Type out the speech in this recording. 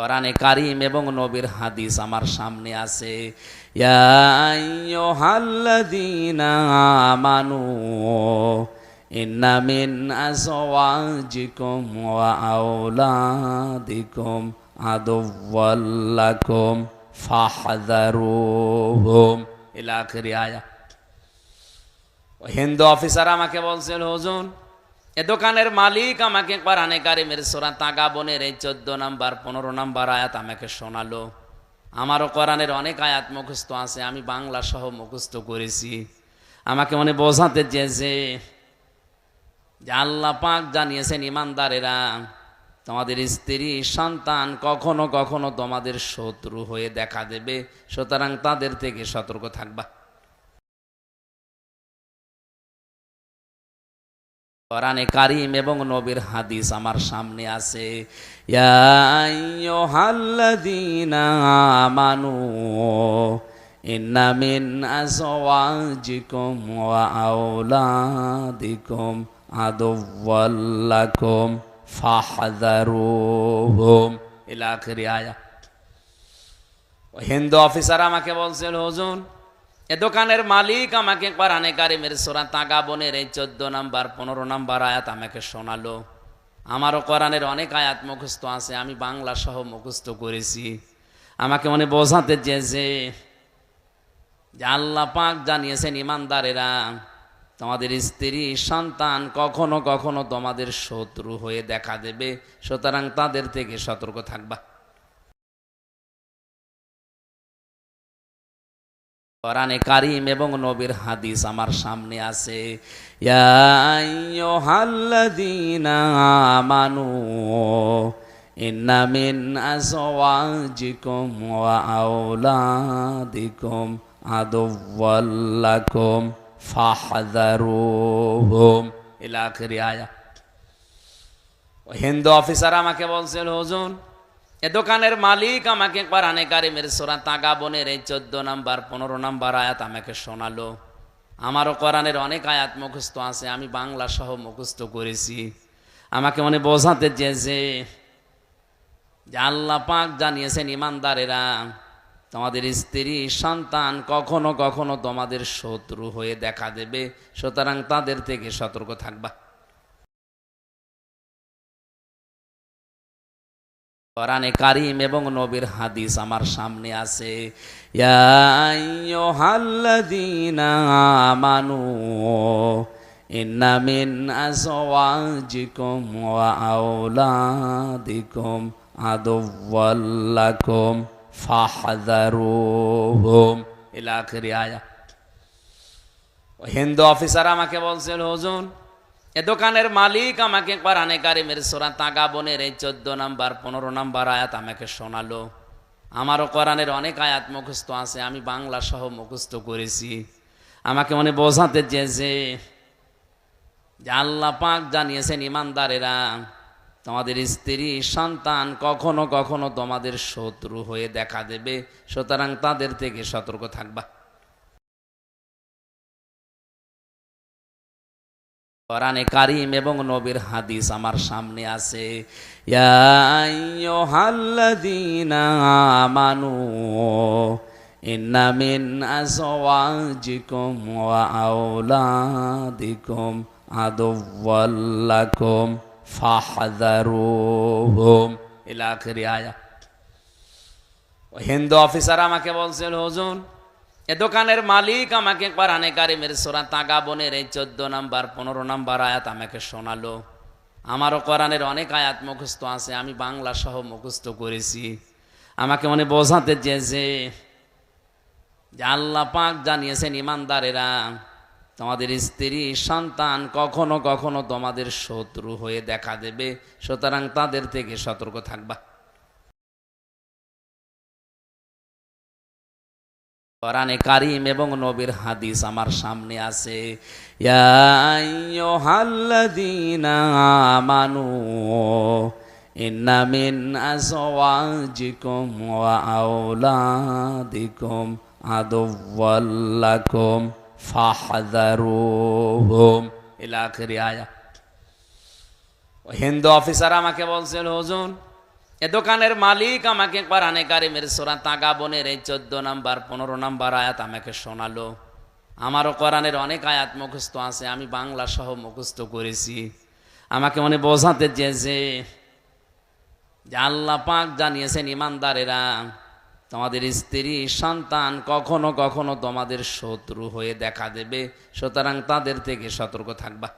কোরআনে কারীম এবং নবীর হাদিস আমার সামনে আছে। ইয়া আইয়ুহাল্লাযীনা আমানু ইন্না মিন আজওয়াজিকুম ওয়া আওলাদিকুম আদুওয়াল লাকুম ফাহযারুহুম ইলা আখিরি আয়া। হিন্দু অফিসার আমাকে বলছিল, হুজুর এ দোকানের মালিক আমাকে কোরআনে কারীমের সূরা তাগাবনের এই 14 নাম্বার 15 নাম্বার আয়াত আমাকে শোনালো। আমারও কোরআনের অনেক আয়াত মুখস্থ আছে, আমি বাংলা সহ মুখস্থ করেছি। আমাকে মনে বোঝাতে চেয়েছে যে আল্লাহ পাক জানিয়েছেন, ইমানদারেরা তোমাদের স্ত্রী সন্তান কখনো কখনো তোমাদের শত্রু হয়ে দেখা দেবে, সুতরাং তাদের থেকে সতর্ক থাকবা। কোরআনে কারীম এবং নবীর হাদিস আমার সামনে আছে। ইয়া আইয়ুহাল্লাযীনা আমানু ইন্না মিন আজওয়াজিকুম ওয়া আওলাদিকুম আদুওয়াল লাকুম ফাহযারুহুম ইলা আখিরি আয়া। হিন্দু অফিসার আমাকে বলছিল, হুজুর এ দোকানের মালিক আমাকে কোরআনে কারীমের সূরা তাগাবনের এই 14 নাম্বার 15 নাম্বার আয়াত আমাকে শোনালো। আমারও কোরআনের অনেক আয়াত মুখস্থ আছে, আমি বাংলা সহ মুখস্থ করেছি। আমাকে মনে বোঝাতে চেয়েছে যে আল্লাহ পাক জানিয়েছেন, ইমানদারেরা তোমাদের স্ত্রী সন্তান কখনো কখনো তোমাদের শত্রু হয়ে দেখা দেবে, সুতরাং তাদের থেকে সতর্ক থাকবা। কোরআনে কারীম এবং নবীর হাদিস আমার সামনে আছে। ইয়া আইয়ুহাল্লাযীনা আমানু ইন্না মিন আজওয়াজিকুম ওয়া আওলাদিকুম আদুওয়াল লাকুম ফাহযারুহুম ইলা আখিরি আয়া। হিন্দু অফিসার আমাকে বলছিল, হুজুর এ দোকানের মালিক আমাকে কোরআনে কারীমের সূরা তাগাবনের এই 14 নাম্বার 15 নাম্বার আয়াত আমাকে শোনালো। আমারও কোরআনের অনেক আয়াত মুখস্থ আছে, আমি বাংলা সহ মুখস্থ করেছি। আমাকে মনে বোঝাতে চেয়েছে যে আল্লাহ পাক জানিয়েছেন, ইমানদারেরা তোমাদের স্ত্রী সন্তান কখনো কখনো তোমাদের শত্রু হয়ে দেখা দেবে, সুতরাং তাদের থেকে সতর্ক থাকবা। কোরআনে কারীম এবং নবীর হাদিস আমার সামনে আছে। ইয়া আইয়ুহাল্লাযীনা আমানু ইন্না মিন আজওয়াজিকুম ওয়া আওলাদিকুম আদুওয়াল লাকুম ফাহযারুহুম ইলা আখিরি আয়া। হিন্দু অফিসার আমাকে বলছিল, হুজুর এ দোকানের মালিক আমাকে কোরআনে কারীমের সূরা তাগাবনের এই 14 নাম্বার 15 নাম্বার আয়াত আমাকে শোনালো। আমারও কোরআনের অনেক আয়াত মুখস্থ আছে, আমি বাংলা সহ মুখস্থ করেছি। আমাকে মনে বোঝাতে চেয়েছে যে আল্লাহ পাক জানিয়েছেন, ইমানদারেরা তোমাদের স্ত্রী সন্তান কখনো কখনো তোমাদের শত্রু হয়ে দেখা দেবে, সুতরাং তাদের থেকে সতর্ক থাকবা। কোরআনে কারীম এবং নবীর হাদিস আমার সামনে আছে। ইয়া আইয়ুহাল্লাযীনা আমানু ইন্না মিন আজওয়াজিকুম ওয়া আওলাদিকুম আদুওয়াল লাকুম ফাহযারুহুম ইলা আখিরি আয়া। হিন্দু অফিসার আমাকে বলছিল, হুজুর এ দোকানের মালিক আমাকে কোরআনে কারীমের সূরা তাগাবনের এই 14 নাম্বার 15 নাম্বার আয়াত আমাকে শোনালো। আমারও কোরআনের অনেক আয়াত মুখস্থ আছে, আমি বাংলা সহ মুখস্থ করেছি। আমাকে মনে বোঝাতে চেয়েছে যে আল্লাহ পাক জানিয়েছেন, ইমানদারেরা তোমাদের স্ত্রী সন্তান কখনো কখনো তোমাদের শত্রু হয়ে দেখা দেবে, সুতরাং তাদের থেকে সতর্ক থাকবা। কোরআনে কারীম এবং নবীর হাদিস আমার সামনে আছে। ইয়া আইয়ুহাল্লাযীনা আমানু ইন্না মিন আজওয়াজিকুম ওয়া আওলাদিকুম আদুওয়াল লাকুম ফাহযারুহুম ইলা আখিরি আয়া। হিন্দু অফিসার আমাকে বলছিল, হুজুর এ দোকানের মালিক আমাকে কোরআনে কারিমের সূরা তাগাবনের এই 14 নাম্বার 15 নাম্বার আয়াত আমাকে শোনালো। আমারও কোরআনের অনেক আয়াত মুখস্থ আছে, আমি বাংলা সহ মুখস্থ করেছি। আমাকে মনে বোঝাতে চেয়েছে যে আল্লাহ পাক জানিয়েছেন, ইমানদারেরা তোমাদের স্ত্রী সন্তান কখনো কখনো তোমাদের শত্রু হয়ে দেখা দেবে, সুতরাং তাদের থেকে সতর্ক থাকবা।